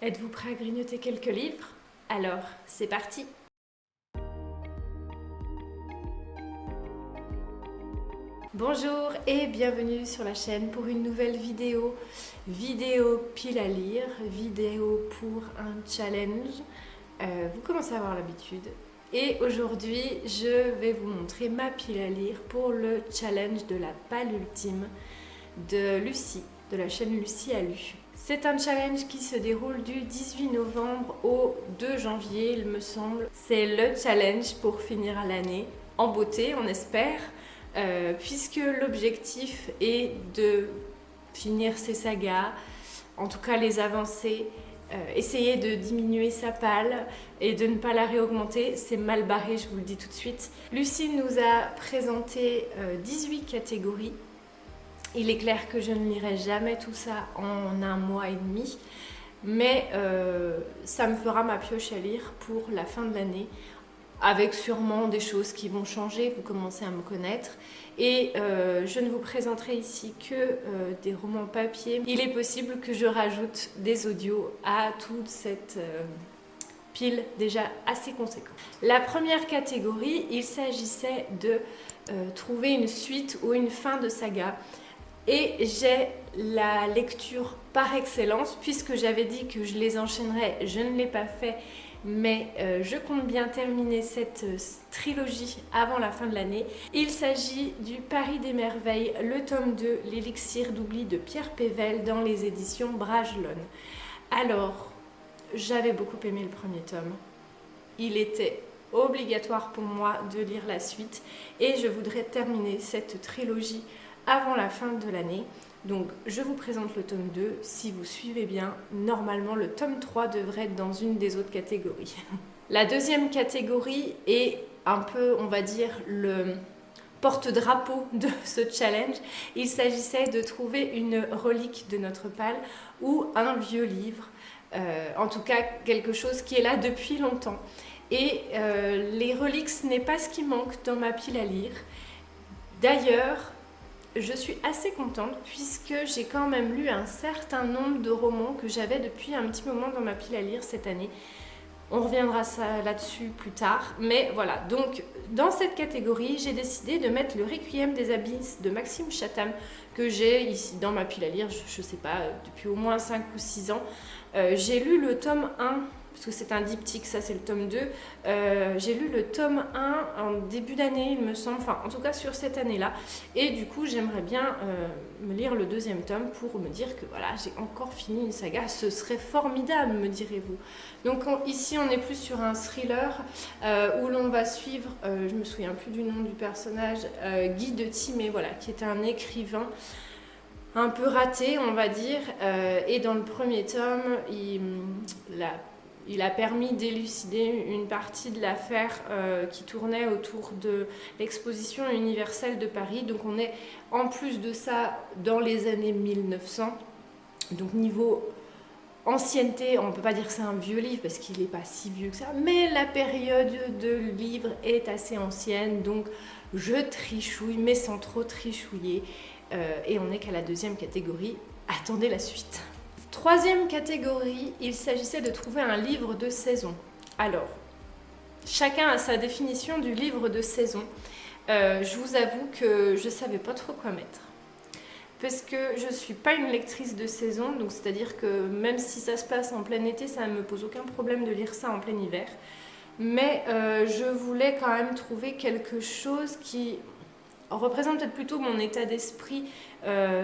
Êtes-vous prêt à grignoter quelques livres? Alors, c'est parti! Bonjour et bienvenue sur la chaîne pour une nouvelle vidéo. Vidéo pile à lire, vidéo pour un challenge. Vous commencez à avoir l'habitude. Et aujourd'hui, je vais vous montrer ma pile à lire pour le challenge de la palle ultime de Lucie, de la chaîne Lucie a lu. C'est un challenge qui se déroule du 18 novembre au 2 janvier, il me semble. C'est le challenge pour finir l'année en beauté, on espère, puisque l'objectif est de finir ses sagas, en tout cas les avancer, essayer de diminuer sa palle et de ne pas la réaugmenter. C'est mal barré, je vous le dis tout de suite. Lucie nous a présenté 18 catégories. Il est clair que je ne lirai jamais tout ça en un mois et demi, mais ça me fera ma pioche à lire pour la fin de l'année, avec sûrement des choses qui vont changer, vous commencez à me connaître. Et je ne vous présenterai ici que des romans papier. Il est possible que je rajoute des audios à toute cette pile déjà assez conséquente. La première catégorie, il s'agissait de trouver une suite ou une fin de saga. Et j'ai la lecture par excellence, puisque j'avais dit que je les enchaînerais, je ne l'ai pas fait, mais je compte bien terminer cette trilogie avant la fin de l'année. Il s'agit du Paris des merveilles, le tome 2, l'élixir d'oubli de Pierre Pével dans les éditions Bragelonne. Alors, j'avais beaucoup aimé le premier tome. Il était obligatoire pour moi de lire la suite et je voudrais terminer cette trilogie avant la fin de l'année. Donc je vous présente le tome 2, si vous suivez bien, normalement le tome 3 devrait être dans une des autres catégories. La deuxième catégorie est un peu, on va dire, le porte-drapeau de ce challenge. Il s'agissait de trouver une relique de notre palle ou un vieux livre, en tout cas quelque chose qui est là depuis longtemps. Et les reliques, ce n'est pas ce qui manque dans ma pile à lire. D'ailleurs, je suis assez contente puisque j'ai quand même lu un certain nombre de romans que j'avais depuis un petit moment dans ma pile à lire cette année. On reviendra là-dessus plus tard, mais voilà. Donc dans cette catégorie, j'ai décidé de mettre le Requiem des abysses de Maxime Chatham que j'ai ici dans ma pile à lire, je sais pas, depuis au moins 5 ou 6 ans. J'ai lu le tome 1, parce que c'est un diptyque, ça c'est le tome 2. J'ai lu le tome 1 en début d'année, il me semble, enfin en tout cas sur cette année-là. Et du coup, j'aimerais bien me lire le deuxième tome pour me dire que voilà, j'ai encore fini une saga. Ce serait formidable, me direz-vous. Donc ici, on est plus sur un thriller où l'on va suivre, je me souviens plus du nom du personnage, Guy de Timé, voilà, qui est un écrivain un peu raté, on va dire. Et dans le premier tome, il a permis d'élucider une partie de l'affaire qui tournait autour de l'exposition universelle de Paris. Donc on est en plus de ça dans les années 1900. Donc niveau ancienneté, on ne peut pas dire que c'est un vieux livre parce qu'il n'est pas si vieux que ça, mais la période de livre est assez ancienne, donc je trichouille, mais sans trop trichouiller. Et on n'est qu'à la deuxième catégorie. Attendez la suite. Troisième catégorie, il s'agissait de trouver un livre de saison. Alors, chacun a sa définition du livre de saison. Je vous avoue que je ne savais pas trop quoi mettre. Parce que je ne suis pas une lectrice de saison, donc c'est-à-dire que même si ça se passe en plein été, ça ne me pose aucun problème de lire ça en plein hiver. Mais je voulais quand même trouver quelque chose qui représente peut-être plutôt mon état d'esprit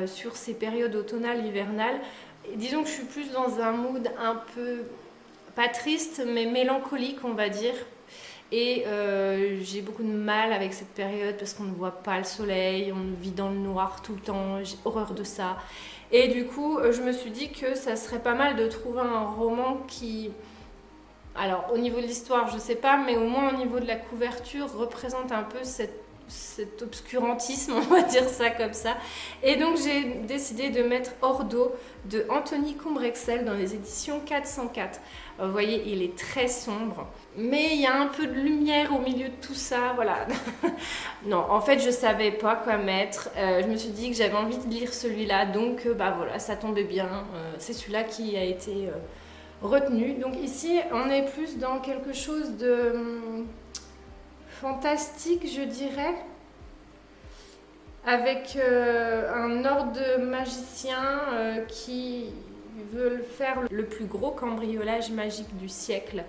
sur ces périodes automnales, hivernales. Et disons que je suis plus dans un mood un peu, pas triste, mais mélancolique, on va dire. Et j'ai beaucoup de mal avec cette période parce qu'on ne voit pas le soleil, on vit dans le noir tout le temps, j'ai horreur de ça. Et du coup, je me suis dit que ça serait pas mal de trouver un roman qui, alors au niveau de l'histoire, je sais pas, mais au moins au niveau de la couverture, représente un peu cet obscurantisme, on va dire ça comme ça. Et donc j'ai décidé de mettre Ordo de Anthony Combrexel dans les éditions 404. Vous voyez, il est très sombre, mais il y a un peu de lumière au milieu de tout ça, voilà. Non, en fait, je savais pas quoi mettre. Je me suis dit que j'avais envie de lire celui-là, donc bah voilà, ça tombait bien. C'est celui-là qui a été retenu. Donc ici, on est plus dans quelque chose de fantastique, je dirais, avec un ordre de magiciens qui veulent faire le plus gros cambriolage magique du siècle.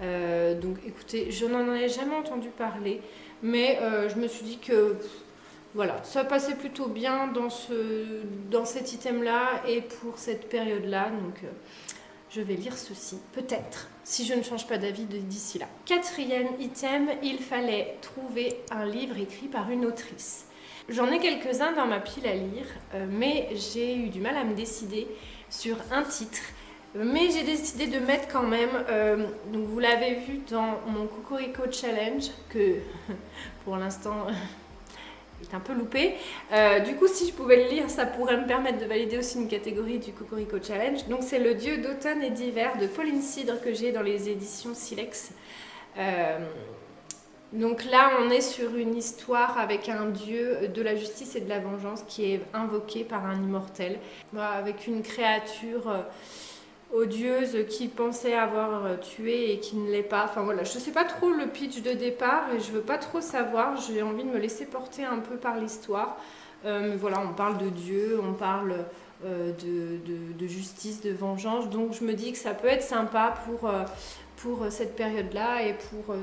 Donc écoutez, je n'en ai jamais entendu parler, mais je me suis dit que voilà, ça passait plutôt bien dans cet item-là et pour cette période-là. Donc je vais lire ceci, peut-être, si je ne change pas d'avis d'ici là. Quatrième item, il fallait trouver un livre écrit par une autrice. J'en ai quelques-uns dans ma pile à lire, mais j'ai eu du mal à me décider sur un titre. Mais j'ai décidé de mettre quand même, donc vous l'avez vu dans mon Cocorico Challenge, que pour l'instant est un peu loupé. Du coup, si je pouvais le lire, ça pourrait me permettre de valider aussi une catégorie du Cocorico Challenge. Donc c'est Le Dieu d'automne et d'hiver de Pauline Cidre que j'ai dans les éditions Silex. Donc là, on est sur une histoire avec un dieu de la justice et de la vengeance qui est invoqué par un immortel, avec une créature odieuse qui pensait avoir tué et qui ne l'est pas. Enfin voilà, je ne sais pas trop le pitch de départ et je ne veux pas trop savoir. J'ai envie de me laisser porter un peu par l'histoire. Mais voilà, on parle de Dieu, on parle de justice, de vengeance. Donc je me dis que ça peut être sympa pour cette période-là et pour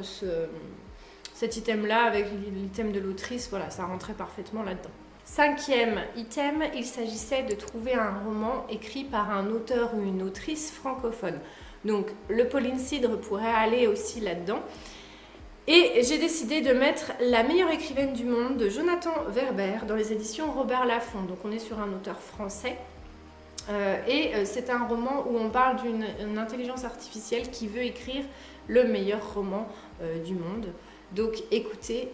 cet item-là avec l'item de l'autrice. Voilà, ça rentrait parfaitement là-dedans. Cinquième item, il s'agissait de trouver un roman écrit par un auteur ou une autrice francophone. Donc le Pauline Cidre pourrait aller aussi là-dedans. Et j'ai décidé de mettre La meilleure écrivaine du monde de Jonathan Werber dans les éditions Robert Laffont. Donc on est sur un auteur français. Et c'est un roman où on parle d'une intelligence artificielle qui veut écrire le meilleur roman du monde. Donc écoutez,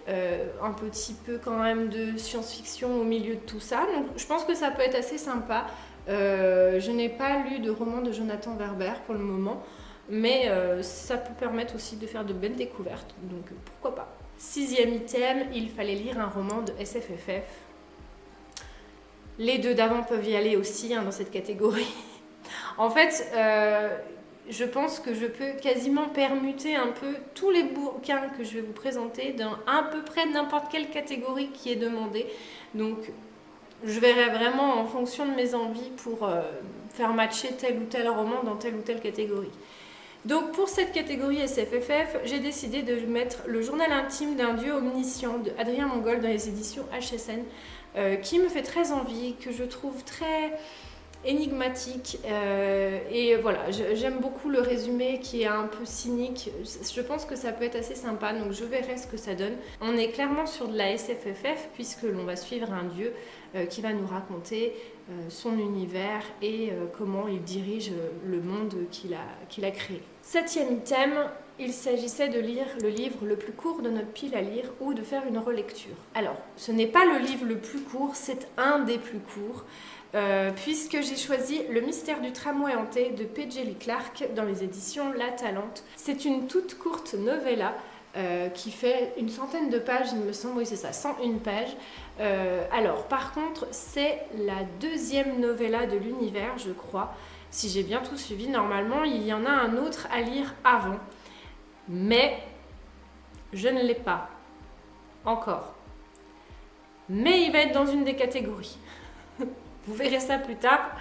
un petit peu quand même de science-fiction au milieu de tout ça. Donc je pense que ça peut être assez sympa. Je n'ai pas lu de roman de Jonathan Werber pour le moment, mais ça peut permettre aussi de faire de belles découvertes. Donc pourquoi pas. Sixième item, il fallait lire un roman de SFFF. Les deux d'avant peuvent y aller aussi dans cette catégorie. En fait, je pense que je peux quasiment permuter un peu tous les bouquins que je vais vous présenter dans à peu près n'importe quelle catégorie qui est demandée. Donc, je verrai vraiment en fonction de mes envies pour faire matcher tel ou tel roman dans telle ou telle catégorie. Donc, pour cette catégorie SFFF, j'ai décidé de mettre Le journal intime d'un dieu omniscient de Adrien Mongol dans les éditions HSN, qui me fait très envie, que je trouve très énigmatique et voilà, j'aime beaucoup le résumé qui est un peu cynique. Je pense que ça peut être assez sympa, donc je verrai ce que ça donne. On est clairement sur de la SFFF puisque l'on va suivre un dieu qui va nous raconter son univers et comment il dirige le monde qu'il a créé. Septième item, il s'agissait de lire le livre le plus court de notre pile à lire ou de faire une relecture. Alors, ce n'est pas le livre le plus court, c'est un des plus courts. Puisque j'ai choisi Le mystère du tramway hanté de P.J. Lee Clark dans les éditions La Talente. C'est une toute courte novella qui fait une centaine de pages, il me semble, oui c'est ça, 101 pages. Alors par contre, c'est la deuxième novella de l'univers, je crois. Si j'ai bien tout suivi, normalement, il y en a un autre à lire avant. Mais je ne l'ai pas encore. Mais il va être dans une des catégories. Vous verrez ça plus tard,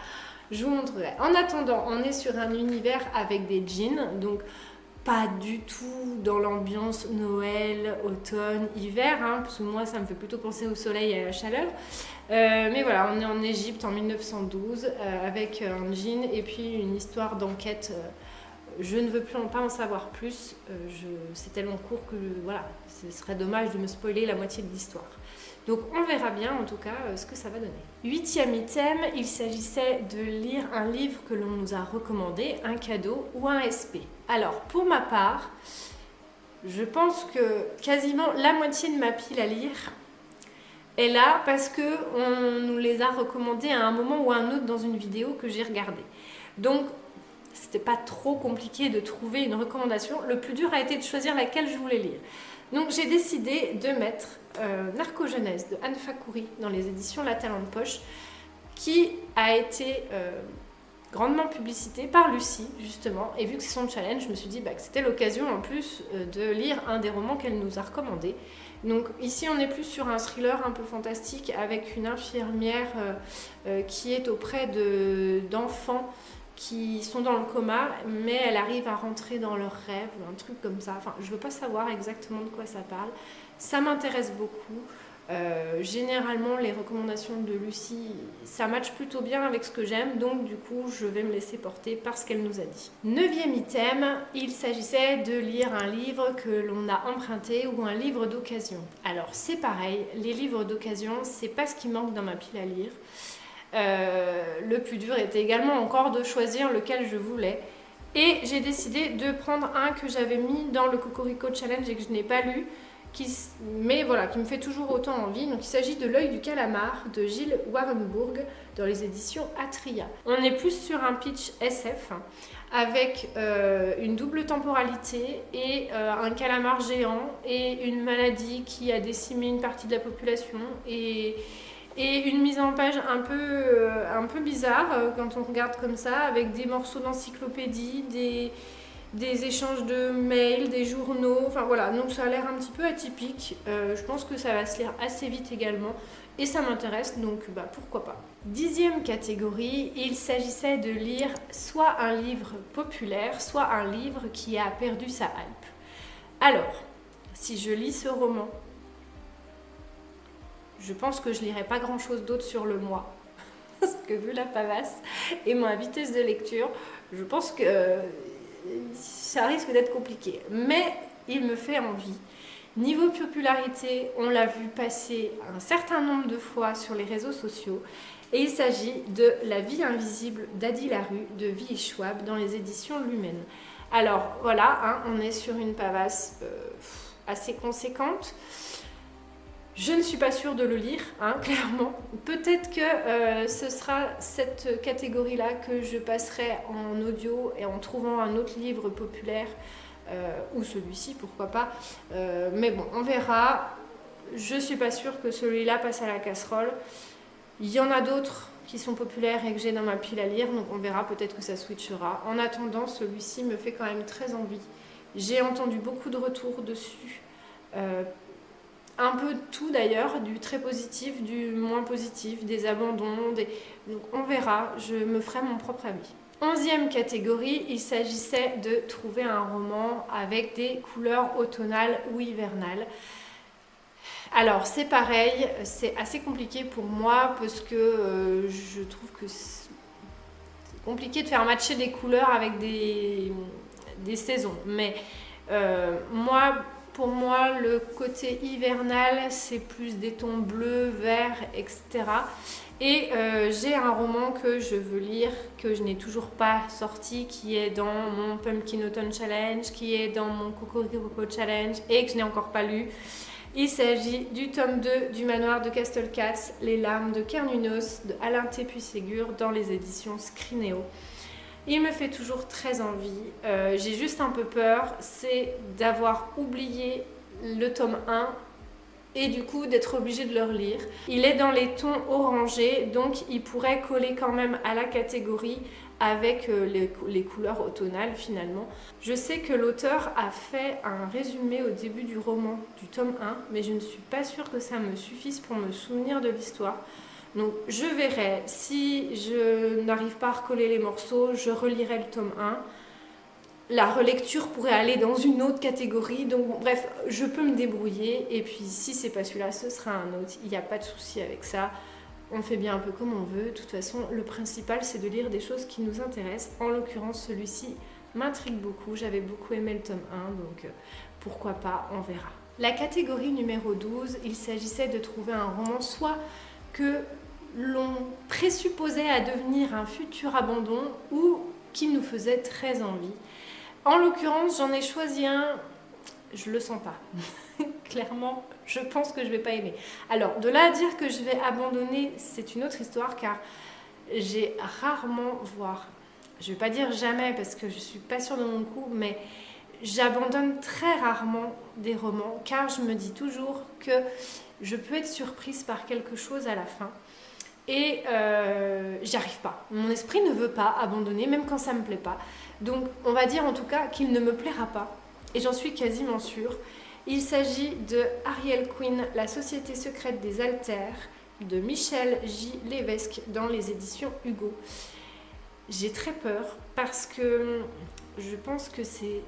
je vous montrerai. En attendant, on est sur un univers avec des djinns, donc pas du tout dans l'ambiance Noël, automne, hiver, parce que moi ça me fait plutôt penser au soleil et à la chaleur. Mais voilà, on est en Égypte en 1912 avec un djinn et puis une histoire d'enquête. Je ne veux pas en savoir plus, c'est tellement court que voilà, ce serait dommage de me spoiler la moitié de l'histoire. Donc on verra bien en tout cas ce que ça va donner. Huitième item, il s'agissait de lire un livre que l'on nous a recommandé, un cadeau ou un SP. Alors pour ma part, je pense que quasiment la moitié de ma pile à lire est là parce qu'on nous les a recommandés à un moment ou à un autre dans une vidéo que j'ai regardée. Donc c'était pas trop compliqué de trouver une recommandation. Le plus dur a été de choisir laquelle je voulais lire. Donc j'ai décidé de mettre Narco-Jeunesse de Anne Fakouri dans les éditions La Talente Poche, qui a été grandement publicité par Lucie justement, et vu que c'est son challenge, je me suis dit que c'était l'occasion en plus de lire un des romans qu'elle nous a recommandé. Donc ici on est plus sur un thriller un peu fantastique avec une infirmière qui est auprès d'enfants qui sont dans le coma, mais elle arrive à rentrer dans leurs rêves, un truc comme ça. Enfin, je veux pas savoir exactement de quoi ça parle. Ça m'intéresse beaucoup. Généralement, les recommandations de Lucie, ça matche plutôt bien avec ce que j'aime, donc du coup, je vais me laisser porter par ce qu'elle nous a dit. 9e item, il s'agissait de lire un livre que l'on a emprunté ou un livre d'occasion. Alors, c'est pareil, les livres d'occasion, c'est pas ce qui manque dans ma pile à lire. Le plus dur était également encore de choisir lequel je voulais. Et j'ai décidé de prendre un que j'avais mis dans le Cocorico Challenge et que je n'ai pas lu, mais voilà, qui me fait toujours autant envie. Donc il s'agit de L'œil du calamar de Gilles Warrenbourg dans les éditions Atria. On est plus sur un pitch SF avec une double temporalité et un calamar géant et une maladie qui a décimé une partie de la population et une mise en page un peu bizarre quand on regarde comme ça, avec des morceaux d'encyclopédie, des échanges de mails, des journaux, enfin voilà, donc ça a l'air un petit peu atypique. Je pense que ça va se lire assez vite également et ça m'intéresse, donc pourquoi pas. 10e catégorie, il s'agissait de lire soit un livre populaire, soit un livre qui a perdu sa hype. Alors, si je lis ce roman, je pense que je lirai pas grand chose d'autre sur le mois. Parce que vu la pavasse et ma vitesse de lecture, je pense que ça risque d'être compliqué. Mais il me fait envie. Niveau popularité, on l'a vu passer un certain nombre de fois sur les réseaux sociaux. Et il s'agit de La vie invisible d'Adi Larue de V. Schwab dans les éditions Lumen. Alors voilà, on est sur une pavasse assez conséquente. Je ne suis pas sûre de le lire, clairement. Peut-être que ce sera cette catégorie-là que je passerai en audio et en trouvant un autre livre populaire, ou celui-ci, pourquoi pas. Mais bon, on verra. Je ne suis pas sûre que celui-là passe à la casserole. Il y en a d'autres qui sont populaires et que j'ai dans ma pile à lire, donc on verra, peut-être que ça switchera. En attendant, celui-ci me fait quand même très envie. J'ai entendu beaucoup de retours dessus. Un peu de tout d'ailleurs, du très positif, du moins positif, des abandons, donc on verra, je me ferai mon propre avis. 11e catégorie, il s'agissait de trouver un roman avec des couleurs automnales ou hivernales. Alors c'est pareil, c'est assez compliqué pour moi parce que je trouve que c'est compliqué de faire matcher des couleurs avec des saisons, mais pour moi, le côté hivernal, c'est plus des tons bleus, verts, etc. Et j'ai un roman que je veux lire, que je n'ai toujours pas sorti, qui est dans mon Pumpkin Autumn Challenge, qui est dans mon Cocorico Challenge et que je n'ai encore pas lu. Il s'agit du tome 2 du Manoir de Castle Cats, Les larmes de Cernunnos de Alain T. Puységur dans les éditions Scrinéo. Il me fait toujours très envie. J'ai juste un peu peur, c'est d'avoir oublié le tome 1 et du coup d'être obligée de le relire. Il est dans les tons orangés, donc il pourrait coller quand même à la catégorie avec les couleurs automnales finalement. Je sais que l'auteur a fait un résumé au début du roman du tome 1, mais je ne suis pas sûre que ça me suffise pour me souvenir de l'histoire. Donc je verrai, si je n'arrive pas à recoller les morceaux, je relirai le tome 1. La relecture pourrait aller dans une autre catégorie, donc bref, je peux me débrouiller. Et puis si c'est pas celui-là, ce sera un autre, il n'y a pas de souci avec ça. On fait bien un peu comme on veut. De toute façon, le principal, c'est de lire des choses qui nous intéressent. En l'occurrence, celui-ci m'intrigue beaucoup. J'avais beaucoup aimé le tome 1, donc pourquoi pas, on verra. La catégorie numéro 12, il s'agissait de trouver un roman soit que l'on présupposait à devenir un futur abandon ou qui nous faisait très envie. En l'occurrence, j'en ai choisi un, je le sens pas. Clairement, je pense que je vais pas aimer. Alors, de là à dire que je vais abandonner, c'est une autre histoire car j'ai rarement, voire, je vais pas dire jamais parce que je suis pas sûre de mon coup, mais j'abandonne très rarement des romans car je me dis toujours que je peux être surprise par quelque chose à la fin. et j'y arrive pas. Mon esprit ne veut pas abandonner, même quand ça me plaît pas. Donc on va dire en tout cas qu'il ne me plaira pas, et j'en suis quasiment sûre. Il s'agit de Ariel Queen, La Société secrète des Alters, de Michel J. Levesque dans les éditions Hugo. J'ai très peur parce que je pense que c'est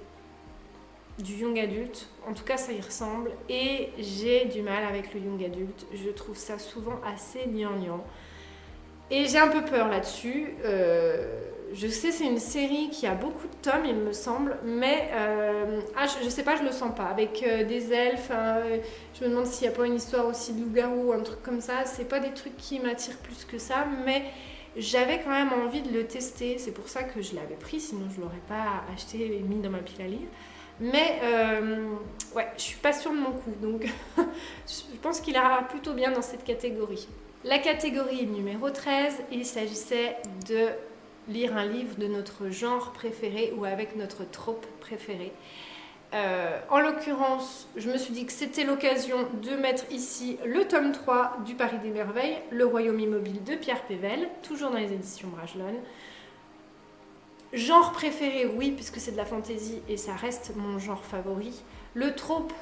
du young adulte, en tout cas ça y ressemble, et j'ai du mal avec le young adulte. Je trouve ça souvent assez gnangnan. Et j'ai un peu peur là-dessus. Je sais, c'est une série qui a beaucoup de tomes, il me semble, mais je sais pas, je le sens pas. Avec des elfes, je me demande s'il n'y a pas une histoire aussi de loup-garou, un truc comme ça. C'est pas des trucs qui m'attirent plus que ça, mais j'avais quand même envie de le tester. C'est pour ça que je l'avais pris, sinon je l'aurais pas acheté et mis dans ma pile à lire. Mais ouais, je suis pas sûre de mon coup, donc je pense qu'il ira plutôt bien dans cette catégorie. La catégorie numéro 13, il s'agissait de lire un livre de notre genre préféré ou avec notre trope préférée. En l'occurrence, je me suis dit que c'était l'occasion de mettre ici le tome 3 du Paris des Merveilles, Le Royaume Immobile de Pierre Pével, toujours dans les éditions Bragelonne. Genre préféré, oui, puisque c'est de la fantaisie et ça reste mon genre favori. Le trope,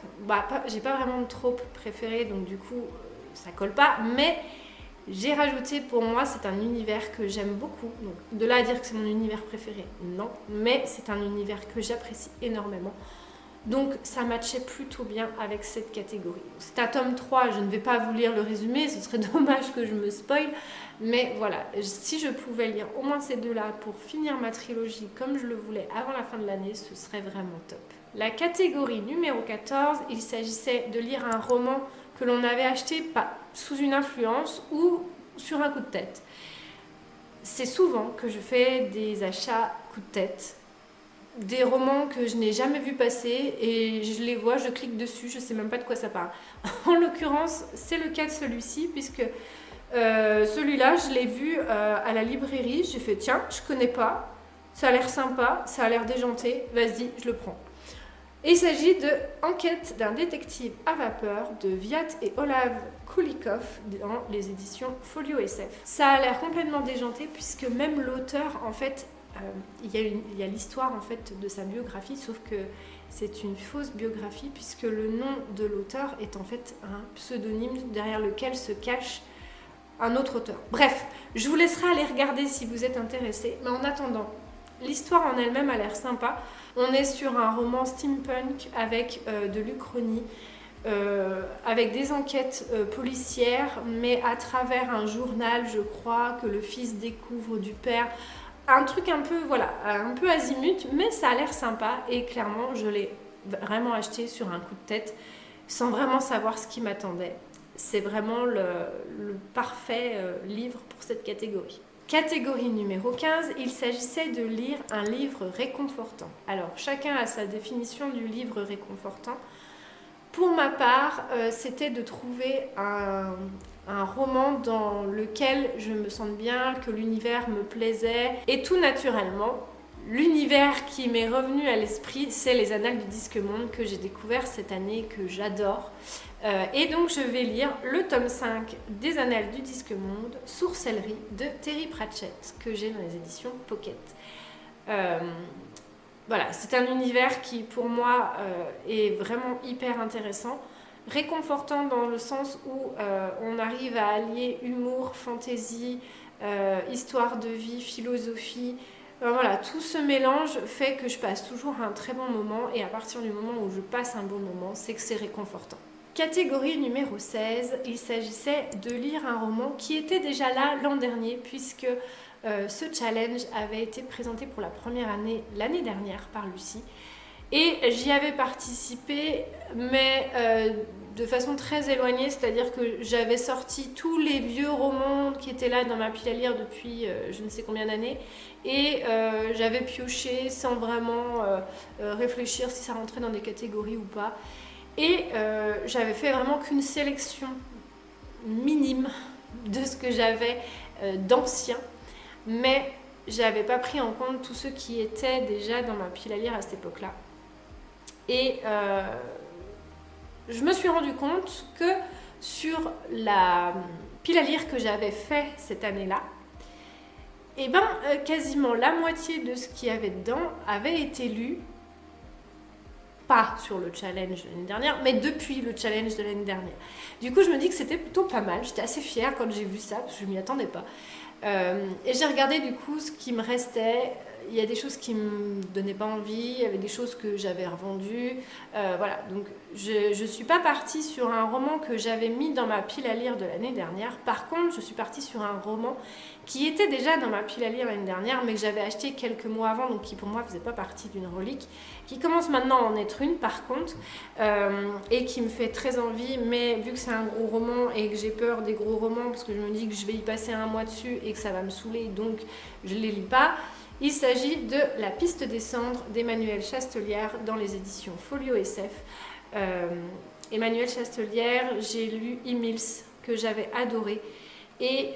j'ai pas vraiment de trope préféré, donc du coup, ça colle pas, mais j'ai rajouté, pour moi, c'est un univers que j'aime beaucoup. Donc, de là à dire que c'est mon univers préféré, non. Mais c'est un univers que j'apprécie énormément. Donc, ça matchait plutôt bien avec cette catégorie. C'est un tome 3, je ne vais pas vous lire le résumé, ce serait dommage que je me spoil. Mais voilà, si je pouvais lire au moins ces deux-là pour finir ma trilogie comme je le voulais avant la fin de l'année, ce serait vraiment top. La catégorie numéro 14, il s'agissait de lire un roman que l'on avait acheté sous une influence ou sur un coup de tête. C'est souvent que je fais des achats coup de tête, des romans que je n'ai jamais vu passer et je les vois, je clique dessus, je ne sais même pas de quoi ça parle. En l'occurrence, c'est le cas de celui-ci puisque celui-là, je l'ai vu à la librairie, j'ai fait tiens, je connais pas, ça a l'air sympa, ça a l'air déjanté, vas-y, je le prends. Et il s'agit de Enquête d'un détective à vapeur de Viat et Olav Kulikov dans les éditions Folio SF. Ça a l'air complètement déjanté puisque même l'auteur, en fait, il y a l'histoire en fait de sa biographie, sauf que c'est une fausse biographie puisque le nom de l'auteur est en fait un pseudonyme derrière lequel se cache un autre auteur. Bref, je vous laisserai aller regarder si vous êtes intéressés, mais en attendant, l'histoire en elle-même a l'air sympa. On est sur un roman steampunk avec de l'Uchronie, avec des enquêtes policières, mais à travers un journal, je crois, que le fils découvre du père. Un truc un peu azimut, mais ça a l'air sympa et clairement, je l'ai vraiment acheté sur un coup de tête sans vraiment savoir ce qui m'attendait. C'est vraiment le parfait livre pour cette catégorie. Catégorie numéro 15, il s'agissait de lire un livre réconfortant. Alors, chacun a sa définition du livre réconfortant. Pour ma part, c'était de trouver un roman dans lequel je me sente bien, que l'univers me plaisait. Et tout naturellement, l'univers qui m'est revenu à l'esprit, c'est les Annales du Disque Monde que j'ai découvert cette année, que j'adore. Et donc je vais lire le tome 5 des Annales du Disque Monde, Sourcellerie de Terry Pratchett, que j'ai dans les éditions Pocket. Voilà, c'est un univers qui pour moi est vraiment hyper intéressant, réconfortant dans le sens où on arrive à allier humour, fantaisie, histoire de vie, philosophie. Voilà, tout ce mélange fait que je passe toujours un très bon moment et à partir du moment où je passe un bon moment, c'est que c'est réconfortant. Catégorie numéro 16, il s'agissait de lire un roman qui était déjà là l'an dernier puisque ce challenge avait été présenté pour la première année l'année dernière par Lucie et j'y avais participé mais de façon très éloignée, c'est-à-dire que j'avais sorti tous les vieux romans qui étaient là dans ma pile à lire depuis je ne sais combien d'années et j'avais pioché sans vraiment réfléchir si ça rentrait dans des catégories ou pas. Et j'avais fait vraiment qu'une sélection minime de ce que j'avais d'ancien, mais j'avais pas pris en compte tous ceux qui étaient déjà dans ma pile à lire à cette époque-là. Et je me suis rendu compte que sur la pile à lire que j'avais fait cette année-là, et ben quasiment la moitié de ce qu'il y avait dedans avait été lu, pas sur le challenge de l'année dernière, mais depuis le challenge de l'année dernière. Du coup, je me dis que c'était plutôt pas mal. J'étais assez fière quand j'ai vu ça, parce que je m'y attendais pas. Et j'ai regardé du coup ce qui me restait. Il y a des choses qui me donnaient pas envie, il y avait des choses que j'avais revendues. Voilà, donc je suis pas partie sur un roman que j'avais mis dans ma pile à lire de l'année dernière. Par contre, je suis partie sur un roman qui était déjà dans ma pile à lire l'année dernière, mais que j'avais acheté quelques mois avant, donc qui pour moi faisait pas partie d'une relique, qui commence maintenant à en être une par contre, et qui me fait très envie, mais vu que c'est un gros roman et que j'ai peur des gros romans, parce que je me dis que je vais y passer un mois dessus et que ça va me saouler, donc je les lis pas. Il s'agit de La piste des cendres d'Emmanuelle Chastelière dans les éditions Folio SF. Emmanuelle Chastelière, j'ai lu Emils, que j'avais adoré. Et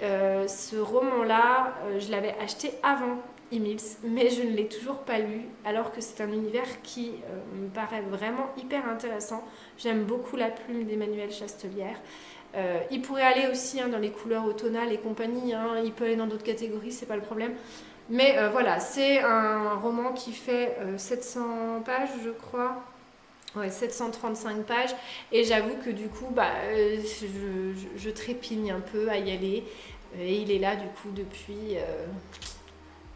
ce roman-là, je l'avais acheté avant Emils, mais je ne l'ai toujours pas lu, alors que c'est un univers qui me paraît vraiment hyper intéressant. J'aime beaucoup la plume d'Emmanuelle Chastelière. Il pourrait aller aussi dans les couleurs automnales et compagnie, il peut aller dans d'autres catégories, c'est pas le problème. Mais voilà, c'est un roman qui fait 700 pages, je crois. Ouais, 735 pages. Et j'avoue que du coup, je trépigne un peu à y aller. Et il est là du coup depuis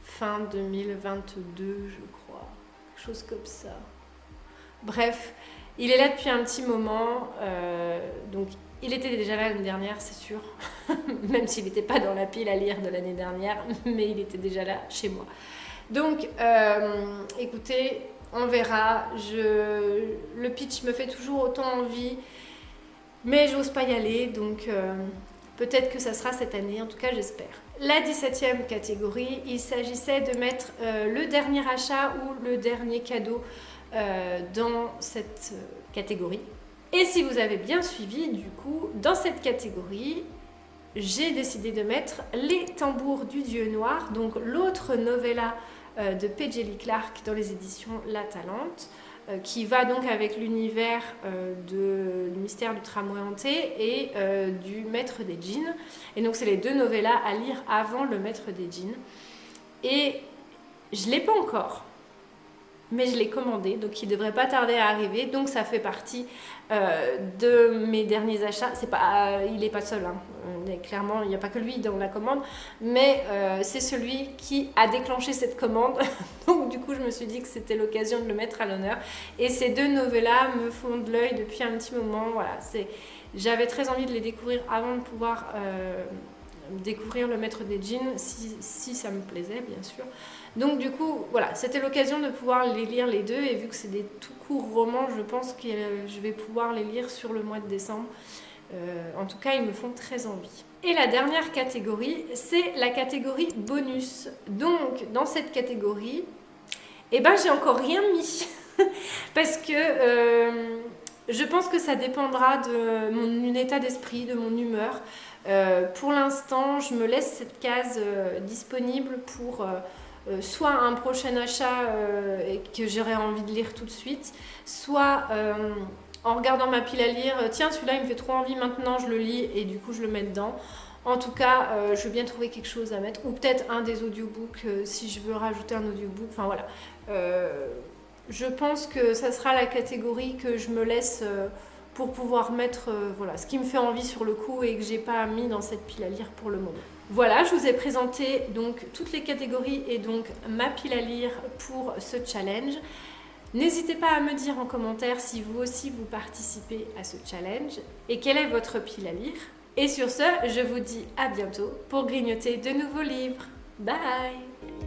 fin 2022, je crois. Quelque chose comme ça. Bref, il est là depuis un petit moment. Donc, il était déjà là l'année dernière, c'est sûr. Même s'il n'était pas dans la pile à lire de l'année dernière. Mais il était déjà là chez moi. Donc, écoutez, on verra. Le pitch me fait toujours autant envie. Mais j'ose pas y aller. Donc, peut-être que ça sera cette année. En tout cas, j'espère. La 17e catégorie, il s'agissait de mettre le dernier achat ou le dernier cadeau dans cette catégorie. Et si vous avez bien suivi, du coup, dans cette catégorie, j'ai décidé de mettre Les tambours du dieu noir, donc l'autre novella de P. Djeli Clark dans les éditions La Talente, qui va donc avec l'univers du mystère du tramway hanté et du maître des djinns. Et donc c'est les deux novellas à lire avant le maître des djinns. Et je ne l'ai pas encore, mais je l'ai commandé, donc il ne devrait pas tarder à arriver. Donc ça fait partie de mes derniers achats. Il n'est pas seul, clairement, il n'y a pas que lui dans la commande, mais c'est celui qui a déclenché cette commande. Donc du coup, je me suis dit que c'était l'occasion de le mettre à l'honneur. Et ces deux novellas me font de l'œil depuis un petit moment. Voilà, j'avais très envie de les découvrir avant de pouvoir découvrir le maître des djinns, si ça me plaisait, bien sûr. Donc du coup, voilà, c'était l'occasion de pouvoir les lire les deux, et vu que c'est des tout courts romans, je pense que je vais pouvoir les lire sur le mois de décembre. En tout cas, ils me font très envie. Et la dernière catégorie, c'est la catégorie bonus. Donc, dans cette catégorie, j'ai encore rien mis. Parce que je pense que ça dépendra de mon état d'esprit, de mon humeur. Pour l'instant, je me laisse cette case disponible pour soit un prochain achat que j'aurais envie de lire tout de suite, soit en regardant ma pile à lire, tiens, celui-là il me fait trop envie, maintenant je le lis et du coup je le mets dedans. En tout cas, je veux bien trouver quelque chose à mettre, ou peut-être un des audiobooks si je veux rajouter un audiobook. Enfin voilà. Je pense que ça sera la catégorie que je me laisse pour pouvoir mettre ce qui me fait envie sur le coup et que j'ai pas mis dans cette pile à lire pour le moment. Voilà, je vous ai présenté donc toutes les catégories et donc ma pile à lire pour ce challenge. N'hésitez pas à me dire en commentaire si vous aussi vous participez à ce challenge et quelle est votre pile à lire. Et sur ce, je vous dis à bientôt pour grignoter de nouveaux livres. Bye!